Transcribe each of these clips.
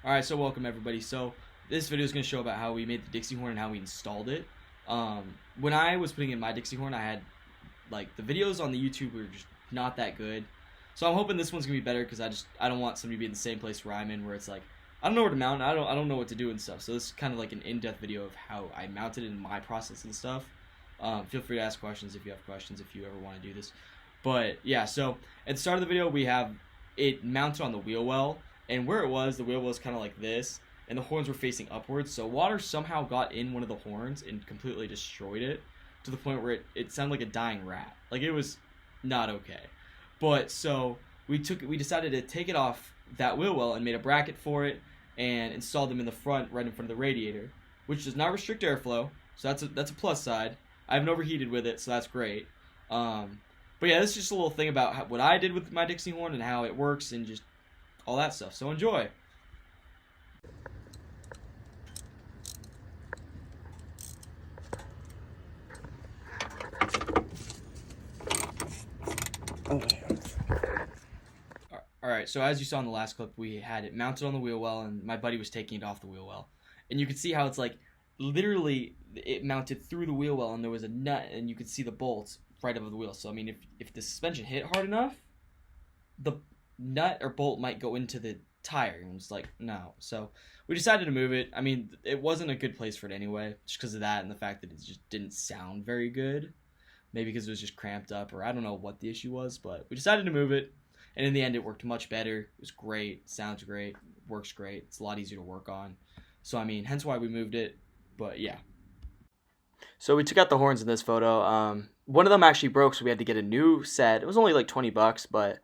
Alright, so welcome everybody. So this video is going to show about how we made the Dixie horn and how we installed it. When I was putting in my Dixie horn, I had, like, the videos on the YouTube were just not that good. So I'm hoping this one's going to be better because I don't want somebody to be in the same place where I'm in, where it's like, I don't know where to mount, I don't know what to do and stuff. So this is kind of like an in-depth video of how I mounted it in my process and stuff. Feel free to ask questions if you have questions, if you ever want to do this. But yeah, so at the start of the video, we have it mounted on the wheel well. And where it was, the wheel was kind of like this, and the horns were facing upwards. So water somehow got in one of the horns and completely destroyed it to the point where it sounded like a dying rat. Like, it was not okay. But so we decided to take it off that wheel well and made a bracket for it and installed them in the front, right in front of the radiator, which does not restrict airflow. So that's a plus side. I haven't overheated with it, so that's great. But yeah, this is just a little thing about what I did with my Dixie horn and how it works and just all that stuff. So enjoy. Alright, so as you saw in the last clip, we had it mounted on the wheel well, and my buddy was taking it off the wheel well. And you could see how it's like, literally, it mounted through the wheel well, and there was a nut, and you could see the bolts right above the wheel. So, I mean, if the suspension hit hard enough, the nut or bolt might go into the tire, and it was like, no. So we decided to move it. I mean, it wasn't a good place for it anyway, just because of that and the fact that it just didn't sound very good. Maybe because it was just cramped up, or I don't know what the issue was, but we decided to move it, and in the end it worked much better. It was great, sounds great, works great, it's a lot easier to work on. So I mean, hence why we moved it. But yeah, so we took out the horns in this photo. One of them actually broke, so we had to get a new set. It was only like 20 bucks, but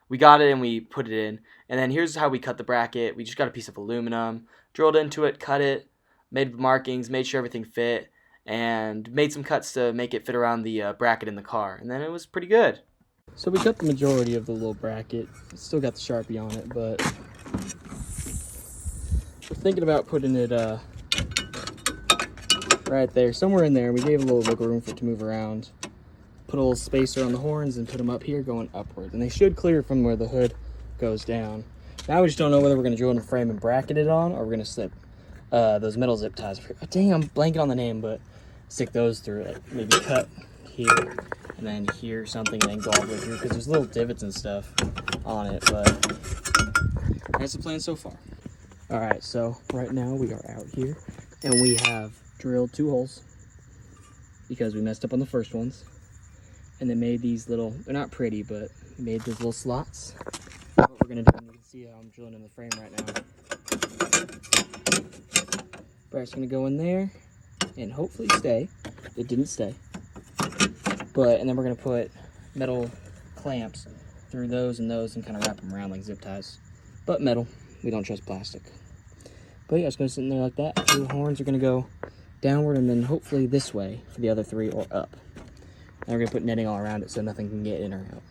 we got it and we put it in. And then here's how we cut the bracket. We just got a piece of aluminum, drilled into it, cut it, made markings, made sure everything fit, and made some cuts to make it fit around the bracket in the car. And then it was pretty good. So we cut the majority of the little bracket. Still got the Sharpie on it, but we're thinking about putting it right there, somewhere in there. We gave a little wiggle room for it to move around. Put a little spacer on the horns and put them up here going upwards. And they should clear from where the hood goes down. Now we just don't know whether we're going to drill in a frame and bracket it on, or we're going to slip those metal zip ties. Oh, dang, I'm blanking on the name, but stick those through it. Like maybe cut here and then here or something, and then go all the way through, because there's little divots and stuff on it. But that's the plan so far. All right, so right now we are out here, and we have drilled 2 holes because we messed up on the first ones. And then made these little, they're not pretty, but made these little slots. What we're gonna do, and you can see how I'm drilling in the frame right now. Brass gonna go in there and hopefully stay. It didn't stay. And then we're gonna put metal clamps through those and kind of wrap them around like zip ties. But metal, we don't trust plastic. But yeah, it's gonna sit in there like that. 2 horns are gonna go downward and then hopefully this way for the other 3, or up. And we're going to put netting all around it so nothing can get in or out,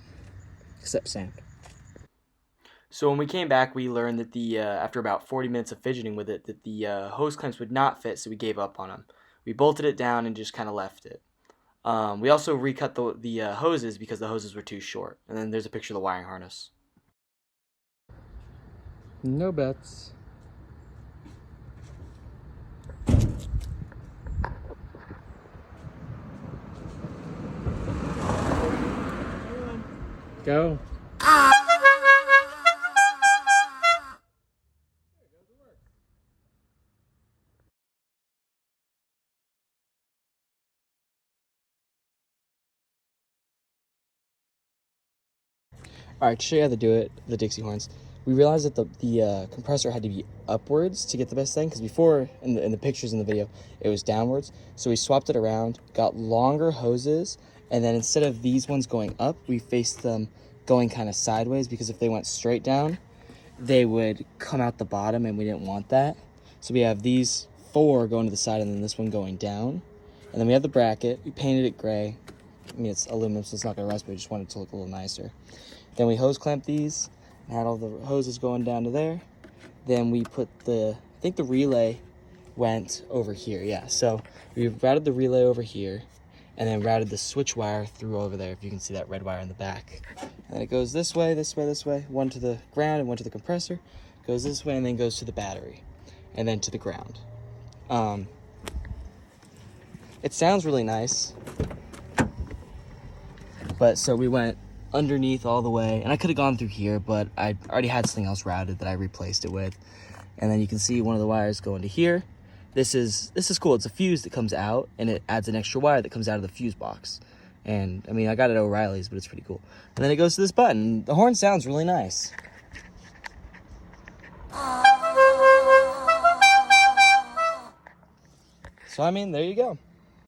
except sand. So when we came back, we learned that after about 40 minutes of fidgeting with it, that the hose clamps would not fit, so we gave up on them. We bolted it down and just kind of left it. We also recut the hoses because the hoses were too short. And then there's a picture of the wiring harness. No bets. Go. Alright, to show you how to do it, the Dixie horns, we realized that the compressor had to be upwards to get the best thing, because before, in the pictures in the video, it was downwards. So we swapped it around, got longer hoses, and then instead of these ones going up, we faced them going kind of sideways, because if they went straight down, they would come out the bottom, and we didn't want that. So we have these 4 going to the side, and then this one going down. And then we have the bracket. We painted it gray. I mean, it's aluminum, so it's not going to rust, but we just wanted it to look a little nicer. Then we hose clamped these, and had all the hoses going down to there. Then we put I think the relay went over here, yeah. So we routed the relay over here, and then routed the switch wire through over there, if you can see that red wire in the back. And it goes this way, this way, this way, one to the ground and one to the compressor. Goes this way and then goes to the battery, and then to the ground. It sounds really nice, but so we went underneath all the way, and I could have gone through here, but I already had something else routed that I replaced it with. And then you can see one of the wires going to here. This is cool. It's a fuse that comes out, and it adds an extra wire that comes out of the fuse box. And I mean, I got it at O'Reilly's, but it's pretty cool. And then it goes to this button. The horn sounds really nice. So I mean, there you go.